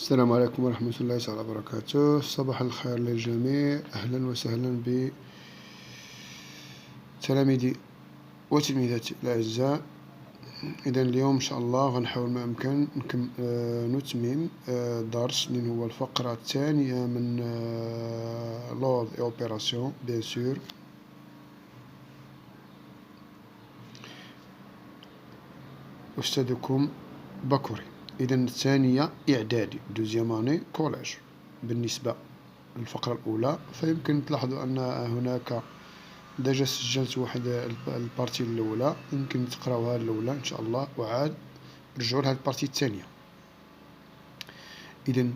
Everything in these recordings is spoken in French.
السلام عليكم ورحمة الله تعالى وبركاته. صباح الخير للجميع، أهلا وسهلا بتلاميذي وتلميذاتي الأعزاء. إذا اليوم إن شاء الله غنحاول ما أمكن نتمم درس اللي هو الفقرة الثانية من لورد إي أوبيراسيون بيان سور. أستاذكم بكوري. إذا الثانية إعدادي دوزيام أني كوليج. بالنسبة للفقرة الأولى فيمكن تلاحظوا أن هناك ديجا سجلت واحد البارتي الأولى، يمكن تقراوها الأولى إن شاء الله وعاد رجعوا لها البارتي الثانية. إذا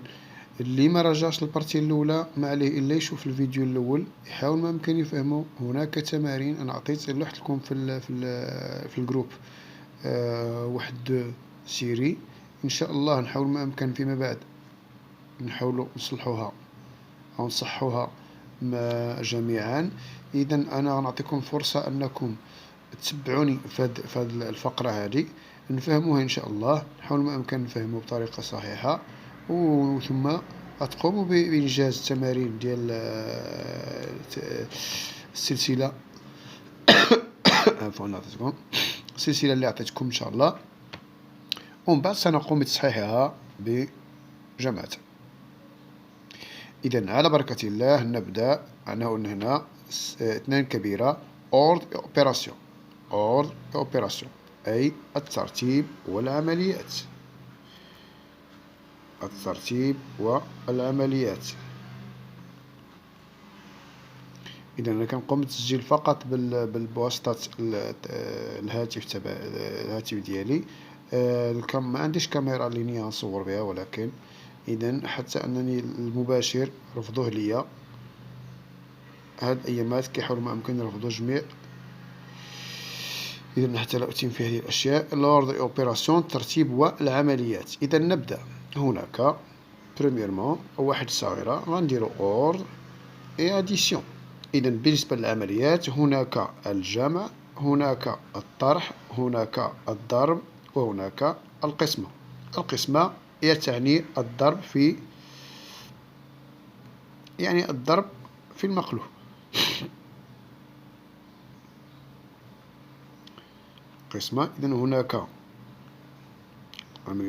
اللي ما رجعش للبارتي الأولى ما عليه إلا يشوف الفيديو الأول، يحاول ما يمكن يفهمه. هناك تمارين أنا عطيت لوحت لكم في الجروب واحد سيري إن شاء الله نحاول ما أمكن فيما بعد نحاولوا نصلحوها أو نصحوها جميعا. إذا أنا غنعطيكم فرصة أنكم تتبعوني في هذه الفقرة هذه نفهموها إن شاء الله، نحاول ما أمكن نفهموا بطريقة صحيحة، وثم تقوموا بإنجاز التمارين ديال السلسلة عفوا عطيتكم السلسلة اللي عطيتكم إن شاء الله، ومن بعد سنقوم بتصحيحها بجماعة. إذا على بركة الله نبدأ. أنا هنا اثنان كبيرة ordre et opération أي الترتيب والعمليات. الترتيب والعمليات. إذا أنا كنقوم بالتسجيل فقط بواسطة الهاتف ديالي. ما عنديش كاميرا اللي نصور بها، ولكن إذا حتى أنني المباشر رفضوه ليا هاد الأيامات، كيحاولوا ما أمكن يرفضوا جميع. إذا حتى لا أتم في هذه الأشياء. لورد أوبيراسيون الترتيب والعمليات. إذا نبدأ. هناك بريميرمون واحد صغيرة غنديرو أوردر إي أديسيون. إذا بالنسبة للعمليات هناك الجمع، هناك الطرح، هناك الضرب، وهناك القسمة. القسمة هي تعني الضرب في المقلوب. قسمة. إذا هناك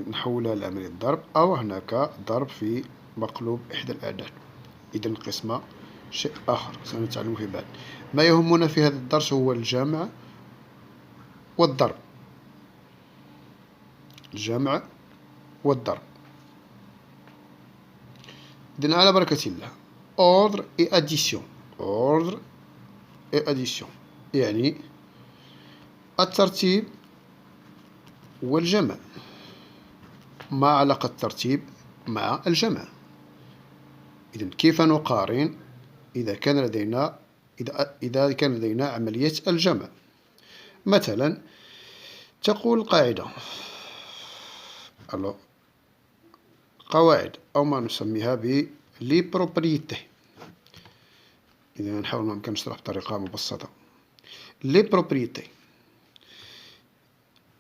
نحولها لعملية ضرب، أو هناك ضرب في مقلوب إحدى الأعداد. إذا القسمة شيء آخر سنتعلمه في بعد. ما يهمنا في هذا الدرس هو الجمع والضرب. الجمع والضرب. إذن على بركة الله. ordre et addition. ordre et addition يعني الترتيب والجمع. ما علاقة الترتيب مع الجمع؟ إذن كيف نقارن إذا كان لدينا عملية الجمع؟ مثلا تقول القاعدة قواعد أو ما نسميها لي بروبريتي. إذا نحاول ما يمكن نشرح بطريقة مبسطة. لي بروبريتي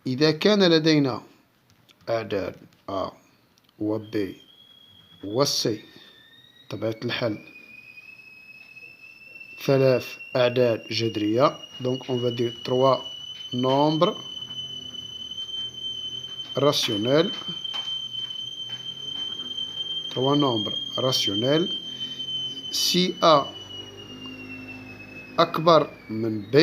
إذا كان لدينا أعداد A و B و C طبيعة الحل ثلاث أعداد جذرية، donc on va dire 3 nombres rationnels. 3 nombres rationnels. si A أكبر من B،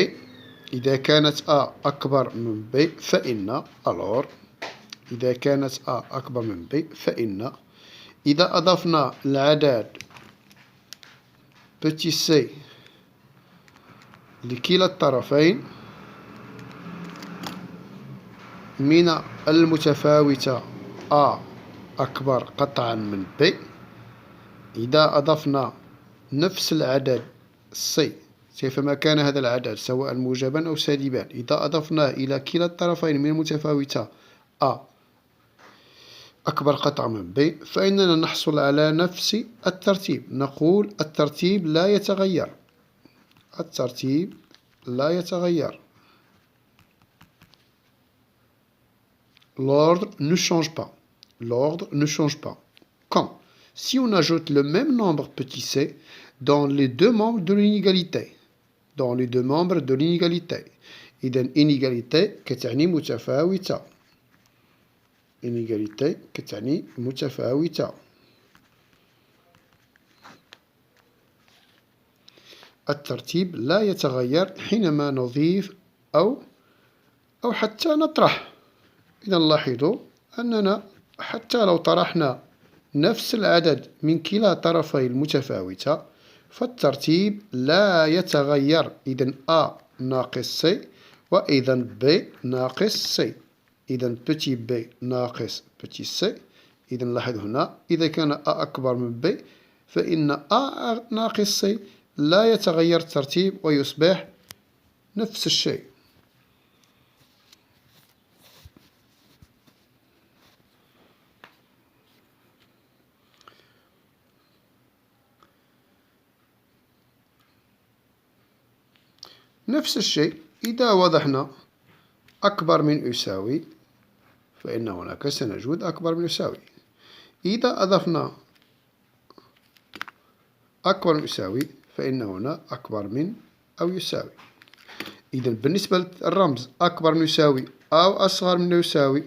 إذا كانت A أكبر من B فإن alors إذا كانت A أكبر من B فإن إذا أضفنا العدد petit c لكلا الطرفين من المتفاوتة A أكبر قطعا من B، إذا أضفنا نفس العدد C كيفما كان هذا العدد سواء موجبا أو سالبا، إذا أضفناه إلى كلا الطرفين من المتفاوتة A أكبر قطعا من B فإننا نحصل على نفس الترتيب. نقول الترتيب لا يتغير. الترتيب لا يتغير. L'ordre ne change pas. L'ordre ne change pas. si on ajoute le même nombre petit c dans les deux membres de l'inégalité. Dans les deux membres de l'inégalité. إذن inégalité كتعني متفاوتة. inégalité كتعني متفاوتة. الترتيب لا يتغير حينما نضيف أو حتى نطرح. إذا لاحظوا أننا حتى لو طرحنا نفس العدد من كلا طرفي المتفاوتة فالترتيب لا يتغير. إذا A ناقص C وإذا B ناقص C. إذا petit b ناقص petit c. إذا لاحظ هنا إذا كان A أكبر من B فإن A ناقص C لا يتغير الترتيب ويصبح نفس الشيء. نفس الشيء إذا وضحنا أكبر من يساوي فإن هناك سنجد أكبر من يساوي. إذا أضفنا أكبر من يساوي فإن هنا أكبر من أو يساوي. إذا بالنسبة للرمز أكبر من يساوي أو أصغر من يساوي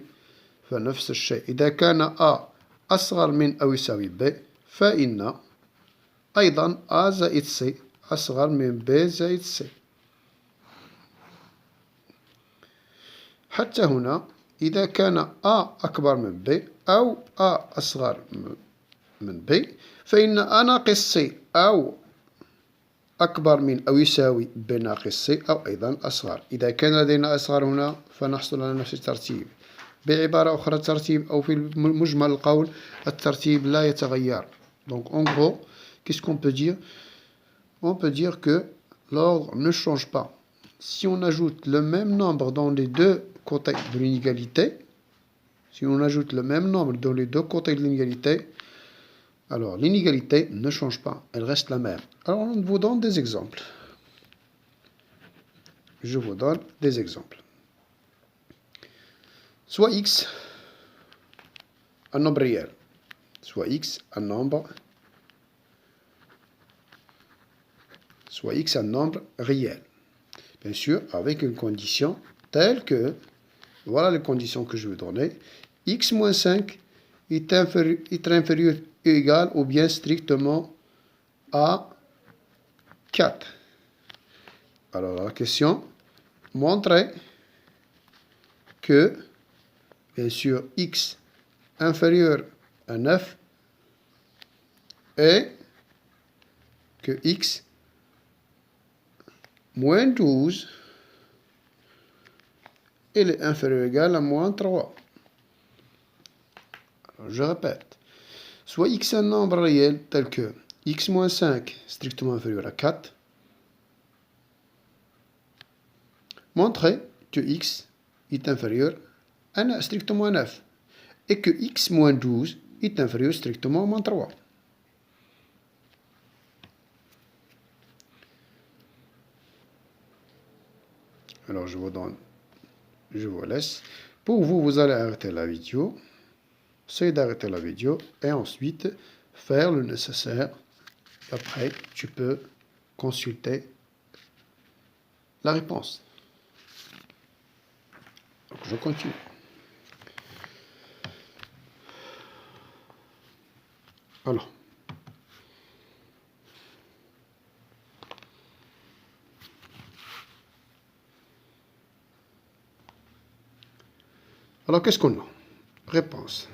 فنفس الشيء. إذا كان A أصغر من أو يساوي B فإن أيضا A زائد C أصغر من B زائد C. حتى هنا إذا كان A أكبر من B أو A أصغر من B فإن A ناقص C أو أكبر من أو يساوي B ناقص C أو أيضا أصغر. إذا كان لدينا أصغر هنا فنحصل على نفس الترتيب. بعبارة أخرى الترتيب أو في مجمل القول الترتيب لا يتغير. Donc en gros, qu'est-ce qu'on peut dire? On peut dire que l'ordre ne change pas. Si on ajoute le même nombre dans les deux côtés de l'inégalité, si on ajoute le même nombre dans les deux côtés de l'inégalité, alors l'inégalité ne change pas, elle reste la même. Alors on vous donne des exemples. Je vous donne des exemples. Soit x un nombre réel, soit x un nombre, soit x un nombre réel. Bien sûr, avec une condition telle que, voilà les conditions que je vais donner, x moins 5 est inférieur ou égal ou bien strictement à 4. Alors la question, montrer que, bien sûr, x inférieur à 9 et que x moins 12 il est inférieur ou égal à moins 3. Alors, je répète. Soit x un nombre réel tel que x moins 5 strictement inférieur à 4. Montrer que x est inférieur à strictement à 9. Et que x moins 12 est inférieur strictement à moins 3. Alors je vous laisse. Pour vous, vous allez arrêter la vidéo. Essayez d'arrêter la vidéo et ensuite faire le nécessaire. Après, tu peux consulter la réponse. Donc, je continue. Alors qu'est-ce qu'on a? Réponse.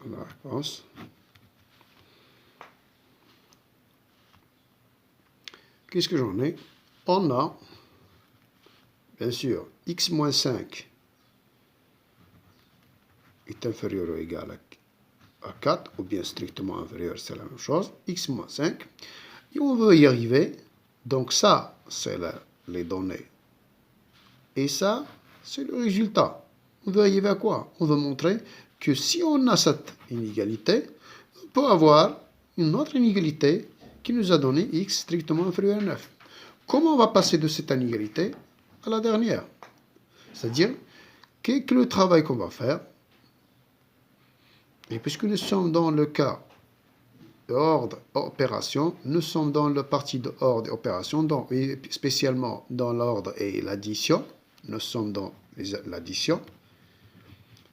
La réponse. Qu'est-ce que j'en ai? On a, bien sûr, x moins 5 est inférieur ou égal à 4, ou bien strictement inférieur, c'est la même chose, x moins 5. Et on veut y arriver, donc ça, c'est les données. Et ça, c'est le résultat. On veut arriver à quoi? On veut montrer que si on a cette inégalité, on peut avoir une autre inégalité qui nous a donné x strictement inférieur à 9. Comment on va passer de cette inégalité à la dernière? C'est-à-dire, Quel est le travail qu'on va faire? Et puisque nous sommes dans le cas ordre opération, nous sommes dans la partie de ordre et opération, donc, et spécialement dans l'ordre et l'addition. Nous sommes dans l'addition.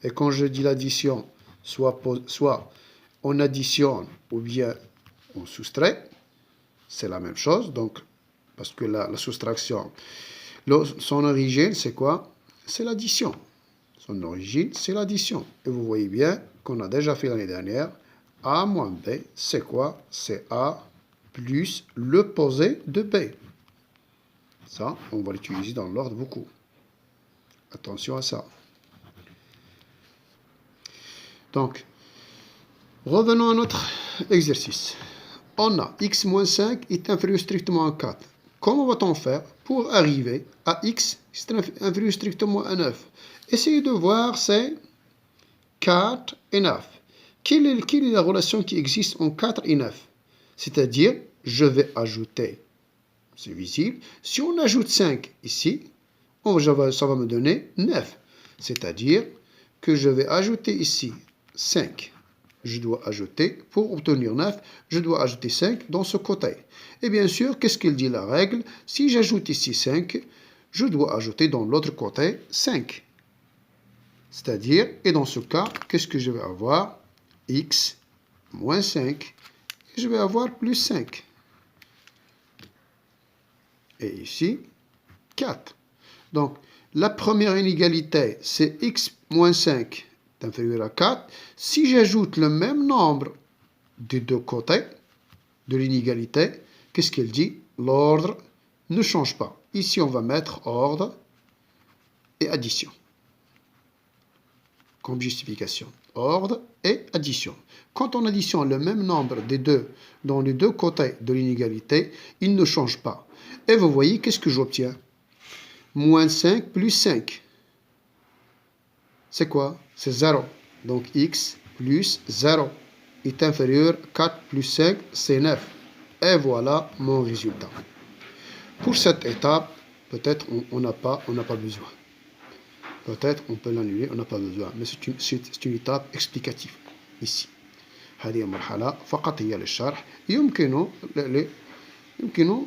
Et quand je dis l'addition, soit on additionne ou bien on soustrait, c'est la même chose. Donc, parce que la soustraction, son origine, c'est quoi? C'est l'addition. Son origine, c'est l'addition. Et vous voyez bien qu'on a déjà fait l'année dernière. A moins B, c'est quoi? C'est A plus le posé de B. Ça, on va l'utiliser dans l'ordre beaucoup. Attention à ça. Donc, revenons à notre exercice. On a x moins 5 est inférieur strictement à 4. Comment va-t-on faire pour arriver à x inférieur strictement à 9? Essayez de voir c'est 4 et 9. Quelle est la relation qui existe entre 4 et 9? C'est-à-dire, je vais ajouter, c'est visible, si on ajoute 5 ici, ça va me donner 9. C'est-à-dire que je vais ajouter ici 5. Je dois ajouter, pour obtenir 9, je dois ajouter 5 dans ce côté. Et bien sûr, qu'est-ce qu'il dit la règle? Si j'ajoute ici 5, je dois ajouter dans l'autre côté 5. C'est-à-dire, et dans ce cas, qu'est-ce que je vais avoir? X moins 5. Et je vais avoir plus 5. Et ici, 4. Donc, la première inégalité, c'est x moins 5 est inférieur à 4. Si j'ajoute le même nombre des deux côtés de l'inégalité, qu'est-ce qu'elle dit? L'ordre ne change pas. Ici, on va mettre ordre et addition. Comme justification. Ordre et addition. Quand on additionne le même nombre des deux dans les deux côtés de l'inégalité, il ne change pas. Et vous voyez, qu'est-ce que j'obtiens? Moins 5 plus 5. C'est quoi? C'est 0. Donc x plus 0 est inférieur à 4 plus 5, c'est 9. Et voilà mon résultat. Pour cette étape, peut-être on n'a pas besoin. Peut-être on peut l'annuler, on n'a pas besoin. Mais c'est une étape explicative ici. هذه مرحلة فقط هي للشرح. يمكن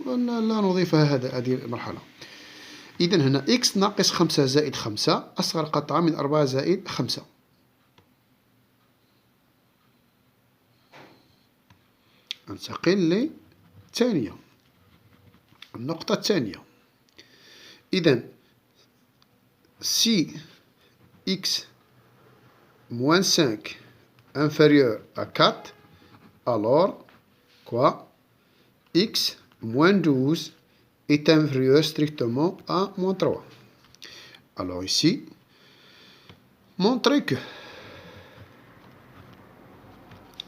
أن لا نضيفها هذه المرحلة. إذا هنا x ناقص 5 زائد 5 أصغر قطعة من 4 زائد 5. ننتقل للثانية. النقطة الثانية. إذا si x moins 5 inférieur à 4, alors quoi? X moins 12 est inférieur strictement à moins 3. Alors ici, montrez que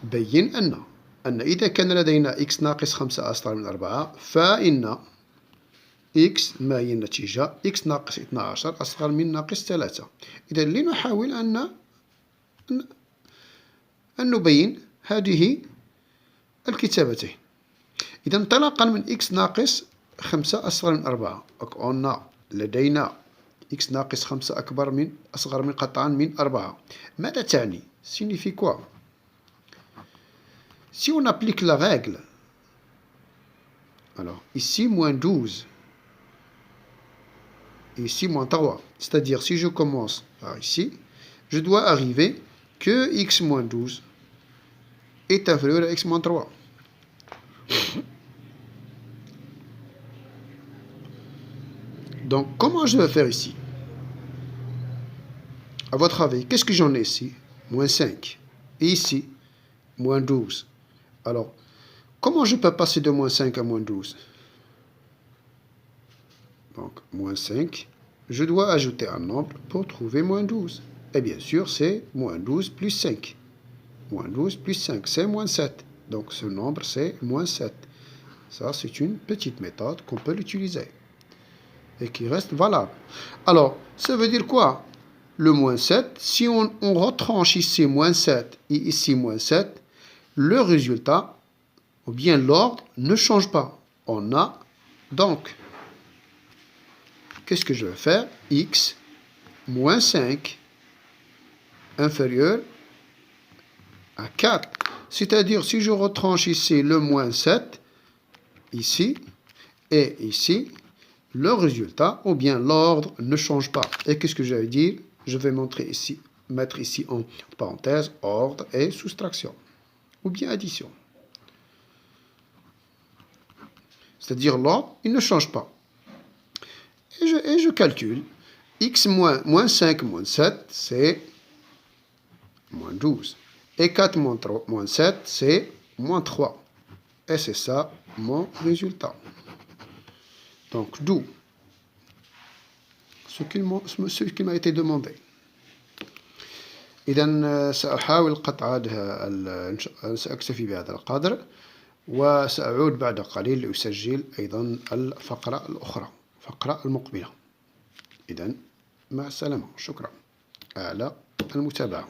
بين أن إذا كان لدينا x ناقص 5 أصغر من 4 فإن x ما هي النتيجة؟ x ناقص 12 أصغر من ناقص 3. إذا لنحاول أن نبين هذه الكتابتين. إذا انطلاقا من x ناقص 5 أصغر من 4 قلنا لدينا x ناقص 5 أصغر من قطعا من 4. ماذا تعني؟ signifie quoi? Si on applique la règle, alors ici moins 12 et ici moins 3, c'est-à-dire si je commence par ici, je dois arriver que x moins 12 est inférieur à x moins 3. Donc, comment je vais faire ici? À votre avis, qu'est-ce que j'en ai ici? Moins 5. Et ici, moins 12. Alors, comment je peux passer de moins 5 à moins 12? Donc, moins 5, je dois ajouter un nombre pour trouver moins 12. Et bien sûr, c'est moins 12 plus 5. Moins 12 plus 5, c'est moins 7. Donc, ce nombre, c'est moins 7. Ça, c'est une petite méthode qu'on peut l'utiliser et qui reste valable. Alors, ça veut dire quoi? Le moins 7, si on retranche ici moins 7 et ici moins 7, le résultat, ou bien l'ordre, ne change pas. On a donc, qu'est-ce que je vais faire? X moins 5 inférieur à 4. C'est-à-dire, si je retranche ici le moins 7, ici et ici, le résultat, ou bien l'ordre, ne change pas. Et qu'est-ce que je vais dire? Je vais mettre ici en parenthèse ordre et soustraction, ou bien addition. C'est-à-dire l'ordre, il ne change pas. Et je calcule. X moins 5 moins 7, c'est moins 12. Et 4 moins 7, c'est moins 3. Et c'est ça mon résultat. Donc, d'où ce qui m'a été demandé. إذن سأحاول قطع سأكتفي بهذا القدر، وسأعود بعد قليل لأسجل أيضا الفقرة الأخرى، الفقرة المقبلة. إذن مع السلامة، شكرا على المتابعة.